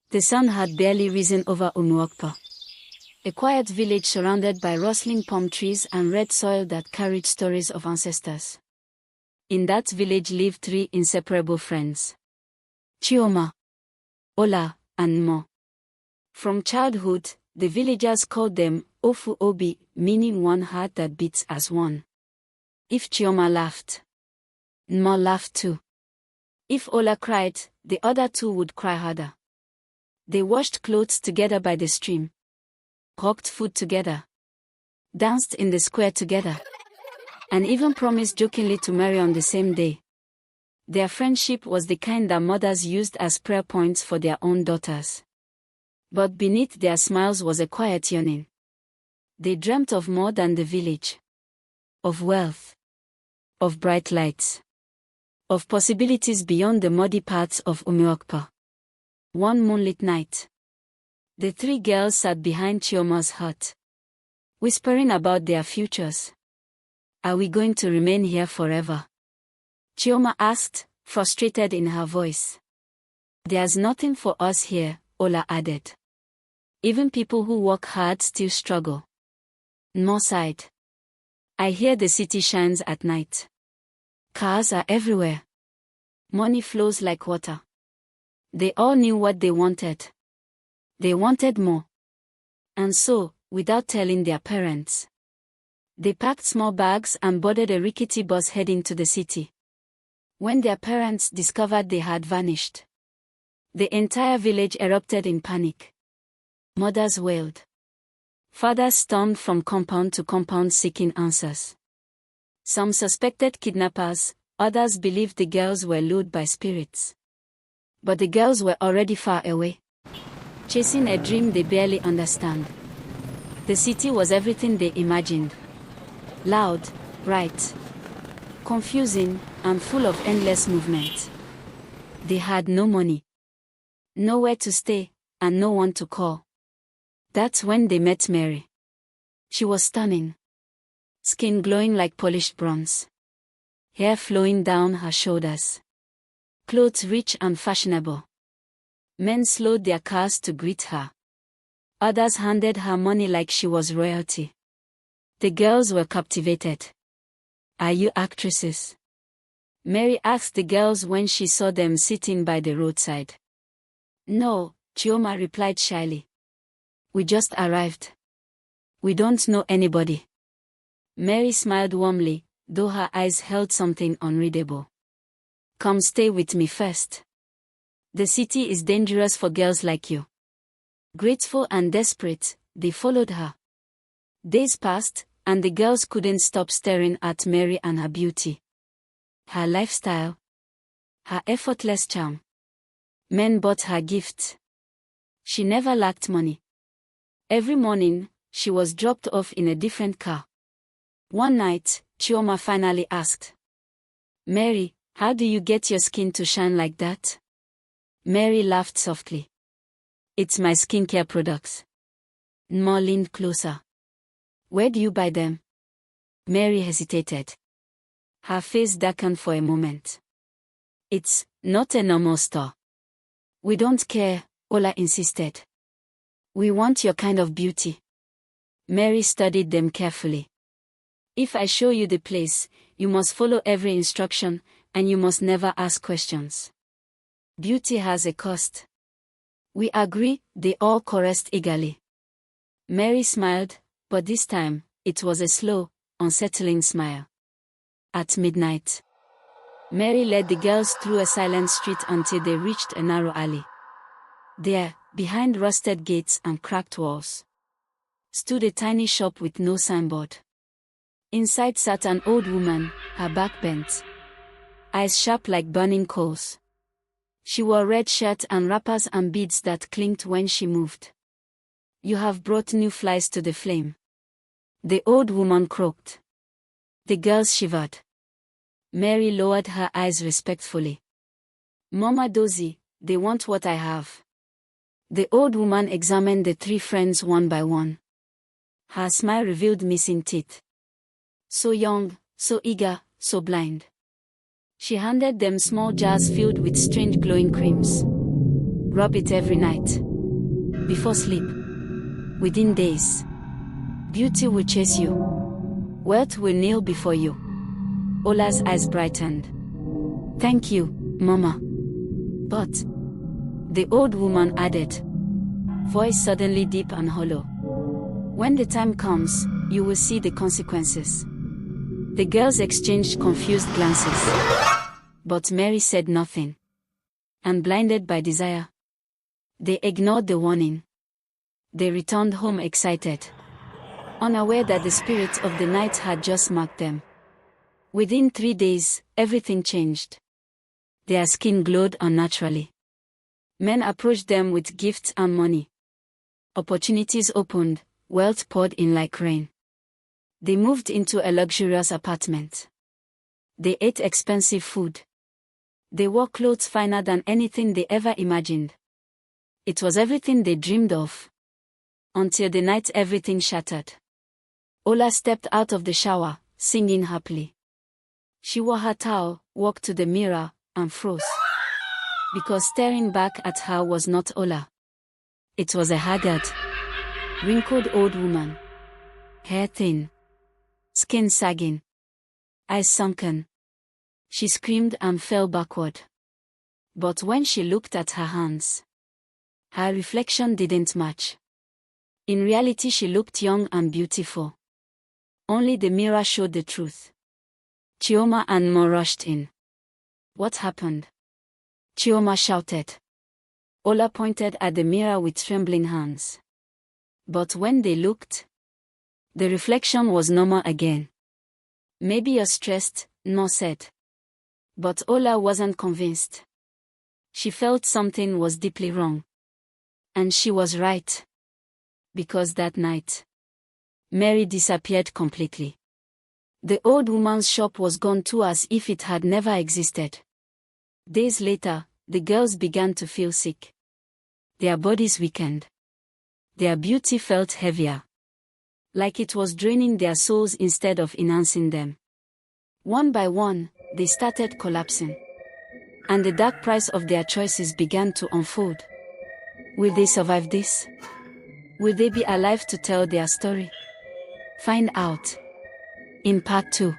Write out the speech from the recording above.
The sun had barely risen over Umuokpa, a quiet village surrounded by rustling palm trees and red soil that carried stories of ancestors. In that village lived 3 inseparable friends: Chioma, Ola, and Mo. From childhood, the villagers called them Ofu Obi, meaning one heart that beats as one. If Chioma laughed, Mo laughed too. If Ola cried, the other 2 would cry harder. They washed clothes together by the stream, cooked food together, danced in the square together, and even promised jokingly to marry on the same day. Their friendship was the kind that mothers used as prayer points for their own daughters. But beneath their smiles was a quiet yearning. They dreamt of more than the village. Of wealth. Of bright lights. Of possibilities beyond the muddy paths of Umuokpa. One moonlit night, the 3 girls sat behind Chioma's hut, whispering about their futures. Are we going to remain here forever? Chioma asked, frustrated in her voice. There's nothing for us here, Ola added. Even people who work hard still struggle. Mo sighed. I hear the city shines at night. Cars are everywhere. Money flows like water. They all knew what they wanted. They wanted more. And so, without telling their parents, they packed small bags and boarded a rickety bus heading to the city. When their parents discovered they had vanished, the entire village erupted in panic. Mothers wailed. Fathers stormed from compound to compound seeking answers. Some suspected kidnappers, others believed the girls were lured by spirits. But the girls were already far away, chasing a dream they barely understand. The city was everything they imagined. Loud, bright, confusing, and full of endless movement. They had no money, nowhere to stay, and no one to call. That's when they met Mary. She was stunning. Skin glowing like polished bronze. Hair flowing down her shoulders. Clothes rich and fashionable. Men slowed their cars to greet her. Others handed her money like she was royalty. The girls were captivated. Are you actresses? Mary asked the girls when she saw them sitting by the roadside. No, Chioma replied shyly. We just arrived. We don't know anybody. Mary smiled warmly, though her eyes held something unreadable. Come stay with me first. The city is dangerous for girls like you. Grateful and desperate, they followed her. Days passed, and the girls couldn't stop staring at Mary and her beauty. Her lifestyle. Her effortless charm. Men bought her gifts. She never lacked money. Every morning, she was dropped off in a different car. One night, Chioma finally asked, Mary, how do you get your skin to shine like that? Mary laughed softly. It's my skincare products. Mo leaned closer. Where do you buy them? Mary hesitated. Her face darkened for a moment. It's not a normal store. We don't care, Ola insisted. We want your kind of beauty. Mary studied them carefully. If I show you the place, you must follow every instruction, and you must never ask questions. Beauty has a cost. We agree, they all chorused eagerly. Mary smiled, but this time, it was a slow, unsettling smile. At midnight, Mary led the girls through a silent street until they reached a narrow alley. There, behind rusted gates and cracked walls, stood a tiny shop with no signboard. Inside sat an old woman, her back bent, eyes sharp like burning coals. She wore a red shirt and wrappers and beads that clinked when she moved. You have brought new flies to the flame, the old woman croaked. The girls shivered. Mary lowered her eyes respectfully. Mama Dozie, they want what I have. The old woman examined the 3 friends one by one. Her smile revealed missing teeth. So young, so eager, so blind. She handed them small jars filled with strange glowing creams. Rub it every night. Before sleep. Within days. Beauty will chase you. Wealth will kneel before you. Ola's eyes brightened. Thank you, Mama. But, the old woman added, voice suddenly deep and hollow. When the time comes, you will see the consequences. The girls exchanged confused glances. But Mary said nothing. And blinded by desire, they ignored the warning. They returned home excited, unaware that the spirit of the night had just marked them. Within 3 days, everything changed. Their skin glowed unnaturally. Men approached them with gifts and money. Opportunities opened, wealth poured in like rain. They moved into a luxurious apartment. They ate expensive food. They wore clothes finer than anything they ever imagined. It was everything they dreamed of. Until the night everything shattered. Ola stepped out of the shower, singing happily. She wore her towel, walked to the mirror, and froze. Because staring back at her was not Ola. It was a haggard, wrinkled old woman. Hair thin. Skin sagging. Eyes sunken. She screamed and fell backward. But when she looked at her hands, her reflection didn't match. In reality she looked young and beautiful. Only the mirror showed the truth. Chioma and Mo rushed in. What happened? Chioma shouted. Ola pointed at the mirror with trembling hands. But when they looked, the reflection was normal again. Maybe you're stressed, Mo said. But Ola wasn't convinced. She felt something was deeply wrong. And she was right. Because that night, Mary disappeared completely. The old woman's shop was gone too, as if it had never existed. Days later, the girls began to feel sick. Their bodies weakened. Their beauty felt heavier. Like it was draining their souls instead of enhancing them. One by one, they started collapsing. And the dark price of their choices began to unfold. Will they survive this? Will they be alive to tell their story? Find out in part 2.